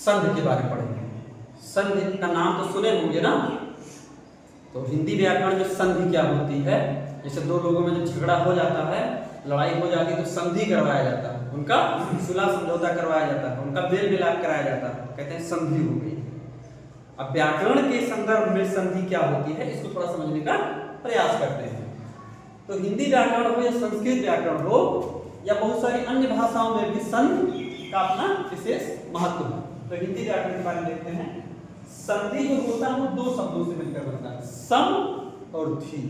संधि के बारे में पढ़ेंगे। संधि का नाम तो सुने होंगे ना, तो हिंदी व्याकरण में संधि क्या होती है। जैसे दो लोगों में जब झगड़ा हो जाता है, लड़ाई हो जाती है, तो संधि करवाया जाता है, उनका सुलह समझौता करवाया जाता है, उनका मेल मिलाप कराया जाता है, कहते हैं संधि हो गई। अब व्याकरण के संदर्भ में संधि क्या होती है, इसको थोड़ा समझने का प्रयास करते हैं। तो हिंदी व्याकरण हो या संस्कृत व्याकरण हो या बहुत सारी अन्य भाषाओं में भी संधि का अपना विशेष महत्व है। तो हिंदी व्याकरण के बारे में देखते हैं। संधि जो होता है वो दो शब्दों से मिलकर बनता है, सम और धी।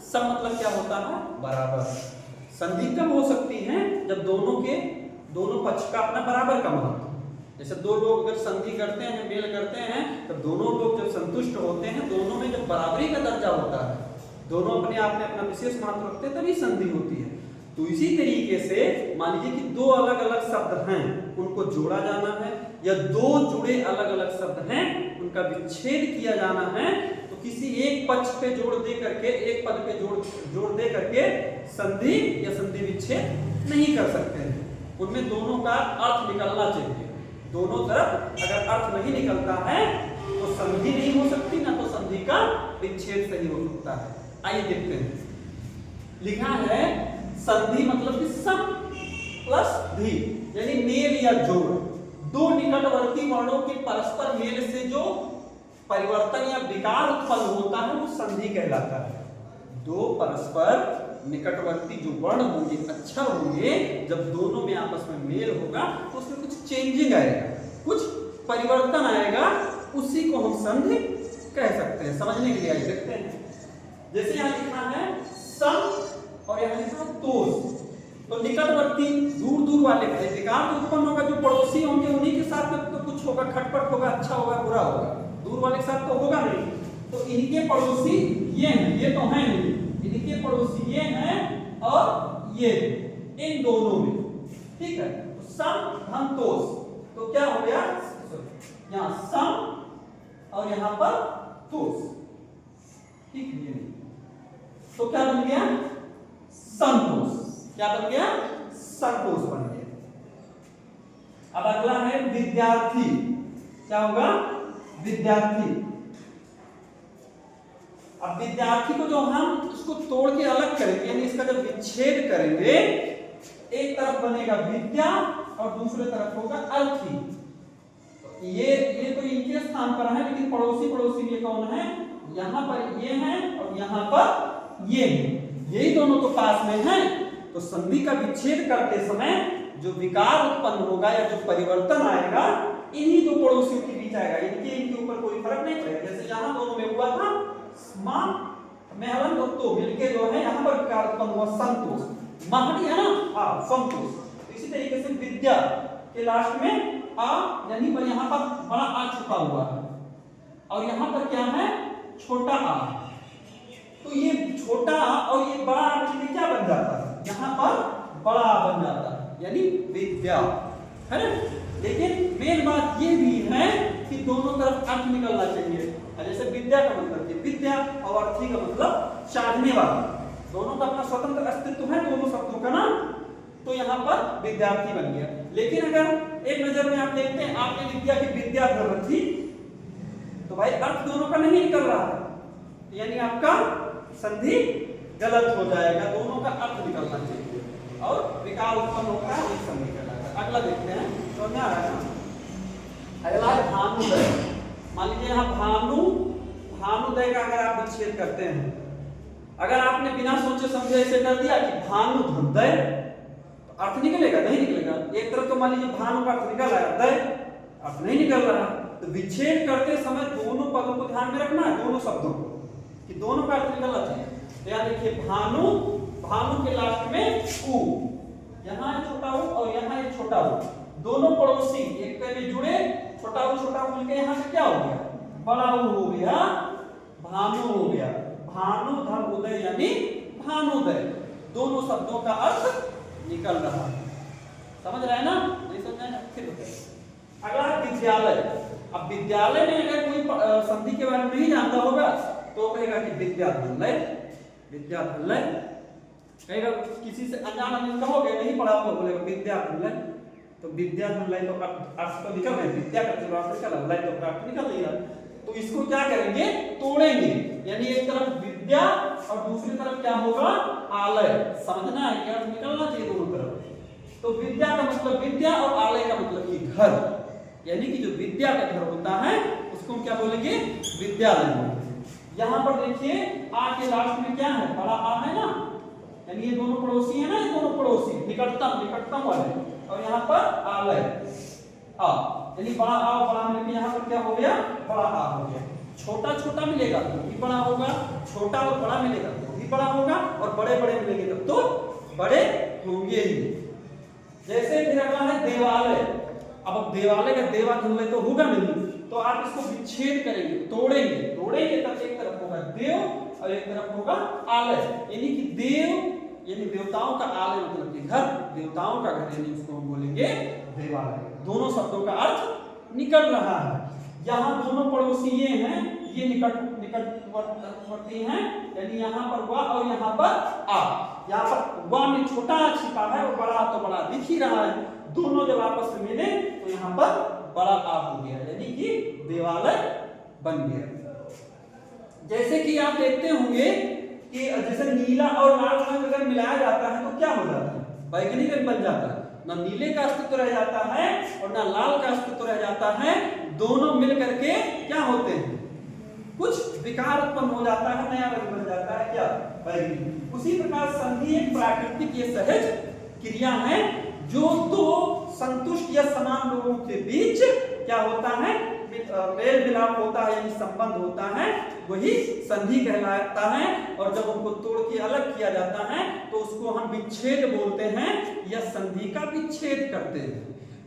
सम मतलब क्या होता है, बराबर। संधि कब हो सकती है, जब दोनों पक्ष का अपना बराबर का महत्व। जैसे दो लोग अगर संधि करते हैं, मेल करते हैं, तो दोनों लोग जब संतुष्ट होते हैं, दोनों में जब बराबरी का दर्जा होता है, दोनों अपने आप में अपना विशेष महत्व रखते हैं, तभी संधि होती है। तो इसी तरीके से मान लीजिए कि दो अलग अलग शब्द हैं, उनको जोड़ा जाना है, या दो जुड़े अलग अलग शब्द हैं, उनका विच्छेद किया जाना है, तो किसी एक पक्ष पे जोड़ दे करके, एक पद पे जोड़ दे करके संधि या संधि विच्छेद नहीं कर सकते हैं। उनमें दोनों का अर्थ निकलना चाहिए। दोनों तरफ अगर अर्थ नहीं निकलता है तो संधि नहीं हो सकती, ना तो संधि का विच्छेद सही हो सकता है। आइए देखते हैं। लिखा है संधि मतलब कि सम प्लस धी, यानी मेल या जोड़। दो निकटवर्ती वर्णों के परस्पर मेल से जो परिवर्तन या विकार उत्पन्न होता है वो संधि कहलाता है। दो परस्पर निकटवर्ती जो वर्ण होंगे, अक्षर होंगे, जब दोनों में आपस में मेल होगा तो उसमें कुछ चेंजिंग आएगा, कुछ परिवर्तन आएगा, उसी को हम संधि कह सकते हैं। समझने के लिए आइए देखते हैं। जैसे यहाँ लिखा है सम और यहाँ लिखा है तोष। तो निकटवर्ती दूर वाले विकार तो उत्पन्न होगा, जो पड़ोसी होंगे उन्हीं के साथ में तो कुछ होगा, खटपट होगा, अच्छा होगा, बुरा होगा, दूर वाले के साथ तो होगा नहीं। तो इनके पड़ोसी ये हैं, ये तो हैं नहीं, इनके पड़ोसी ये हैं और ये, इन दोनों में, ठीक है। तो सम धन तोष, तो क्या हो गया, यहाँ सम और यहाँ पर तोष, ठीक है। तो क्या बन गया, संतोष। क्या बन गया, संतोष बन गया। अब अगला है विद्यार्थी। क्या होगा, विद्यार्थी। अब विद्यार्थी को जो हम इसको तोड़ के अलग करेंगे, यानी इसका जब विच्छेद करेंगे, एक तरफ बनेगा विद्या और दूसरे तरफ होगा अर्थी। तो ये तो इनके स्थान पर है, लेकिन पड़ोसी ये कौन है, यहाँ पर ये हैं और यहाँ पर ये हैं, यही दोनों तो पास में हैं। तो संधि का विच्छेद करते समय जो विकार उत्पन्न होगा या जो परिवर्तन आएगा, इन्हीं दो पड़ोसियों के बीच आएगा, इनके ऊपर कोई फर्क नहीं पड़ेगा। जैसे यहाँ दोनों में हुआ था मां महवन और तो मिलके जो है यहाँ पर विकार उत्पन्न हुआ संतोष, महनी है ना, संतोष। इसी तरीके से विद्या के लास्ट में आ, यानी पर यहाँ पर बड़ा आ छुपा हुआ है और यहाँ पर क्या है, छोटा आ। तो ये छोटा और ये बड़ा मिलकर क्या बन जाता है, यहाँ पर बड़ा बन जाता है, यानी विद्या, है ना। लेकिन मेन बात ये भी है कि दोनों तरफ अर्थ निकलना चाहिए। जैसे विद्या का मतलब विद्या और अर्थी का मतलब चाहने वाला, दोनों का अपना स्वतंत्र अस्तित्व है दोनों शब्दों का ना। तो यहाँ पर विद्यार्थी बन गया। लेकिन अगर एक नजर में आप देखते हैं, आपने विद्या की विद्यार्थी, तो भाई अर्थ दोनों का नहीं निकल रहा है, यानी आपका संधि गलत हो जाएगा, दोनों का अर्थ निकलना चाहिए और विकार उत्पन्न होता है, एक संधि कहलाता है। अगला देखते हैं, तो क्या आ रहा है, अगला है भानुदय। मान लीजिए यहाँ भानुदय का अगर आप विच्छेद करते हैं, अगर आपने बिना सोचे समझे ऐसे कर दिया कि भानु धनदय, तो अर्थ निकलेगा, नहीं निकलेगा। एक तरफ तो मान लीजिए भानु का अर्थ निकल रहा है, दय अर्थ नहीं निकल रहा। तो विच्छेद करते समय दोनों पदों को ध्यान में रखना है, दोनों शब्दों को, कि दोनों का अर्थ निकलना चाहिए। तो यहाँ देखिए भानु के लास्ट में उ, यहाँ छोटा उ और यहाँ एक छोटा उ, दोनों पड़ोसी एक में जुड़े, छोटा उ मिलकर यहाँ से क्या हो गया, बड़ा उ हो गया, भानु हो गया। भानु धन उदय यानी भानुदय, दोनों शब्दों का अर्थ निकल रहा है। समझ रहे हैं ना, नहीं समझ रहे हैं फिर बताइए। अगला विद्यालय। अब विद्यालय में अगर कोई संधि के बारे में नहीं जानता होगा तो कहेगा कि विद्याधनलय, विद्याधनलय कहेगा। किसी से अनजान कहोगे, नहीं पढ़ा होगा, बोलेगा विद्याधनलय। तो विद्या धन तो अर्थ तो निकल रहे, विद्या का जो अर्थ निकल रहा है तो अर्थ निकल नहीं रहा। तो इसको क्या करेंगे, तोड़ेंगे, यानी एक तरफ विद्या और दूसरी तरफ क्या होगा, आलय। समझना है क्या, निकलना चाहिए दोनों तरफ। तो विद्या का मतलब विद्या और आलय का मतलब कि घर, यानी कि जो विद्या का घर होता है उसको हम क्या बोलेंगे, विद्यालय बोलेंगे। यहाँ पर देखिए आ के लास्ट में क्या है, बड़ा आ है ना, यानी ये दोनों पड़ोसी है ना, ये दोनों पड़ोसी निकटतम वाले, और यहाँ पर आलय आ, यानी बड़ा आ और बड़ा मिलकर यहाँ पर क्या हो गया, बड़ा आ हो गया। छोटा छोटा मिलेगा तो भी बड़ा होगा, छोटा और बड़ा मिलेगा तो भी बड़ा होगा, और बड़े बड़े मिलेंगे तब तो बड़े होंगे ही। जैसे फिर अगला है देवालय। अब देवालय का देवा धनलय तो होगा नहीं, तो आप इसको विच्छेद करेंगे, तोड़ेंगे तब एक तरफ होगा देव और एक तरफ होगा आलय, यानी कि देव यानी देवताओं का, आलय मतलब कि घर, देवताओं का घर, यानी उसको हम बोलेंगे देवालय। दोनों शब्दों का अर्थ निकल रहा है। यहाँ दोनों पड़ोसी ये हैं, ये निकटवर्ती हैं, यानी यहाँ पर वा और यहाँ पर आ। यहाँ पर वा में छोटा छिपा है और बड़ा तो बड़ा दिख ही रहा है, दोनों जब आपस में मिले तो यहाँ पर बड़ा आ हो गया, यानी कि देवालय बन गया। जैसे कि आप देखते होंगे कि जैसे नीला और लाल रंग अगर मिलाया जाता है तो क्या हो जाता है, बैगनी रंग बन जाता है। ना नीले का अस्तित्व रह जाता है और ना लाल का अस्तित्व रह जाता है, दोनों मिल करके क्या होते हैं, कुछ विकार उत्पन्न हो जाता है, नया रंग बन जाता है क्या, बैगनी। उसी प्रकार संधि एक प्राकृतिक ये सहज क्रिया है जो दो संतुष्ट या समान लोगों के बीच क्या होता है, मेल मिलाप होता है, यानी संबंध होता है, वही संधि कहलाता है। और जब उनको तोड़ के अलग किया जाता है तो उसको हम विच्छेद बोलते हैं या संधि का विच्छेद करते हैं।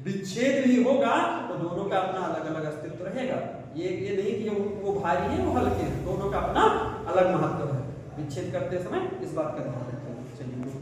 विच्छेद भी होगा तो दोनों का अपना अलग अलग अस्तित्व रहेगा, ये नहीं कि वो भारी है वो हल्के हैं, दोनों का अपना अलग महत्व है। विच्छेद करते समय इस बात का ध्यान रखें। चलिए।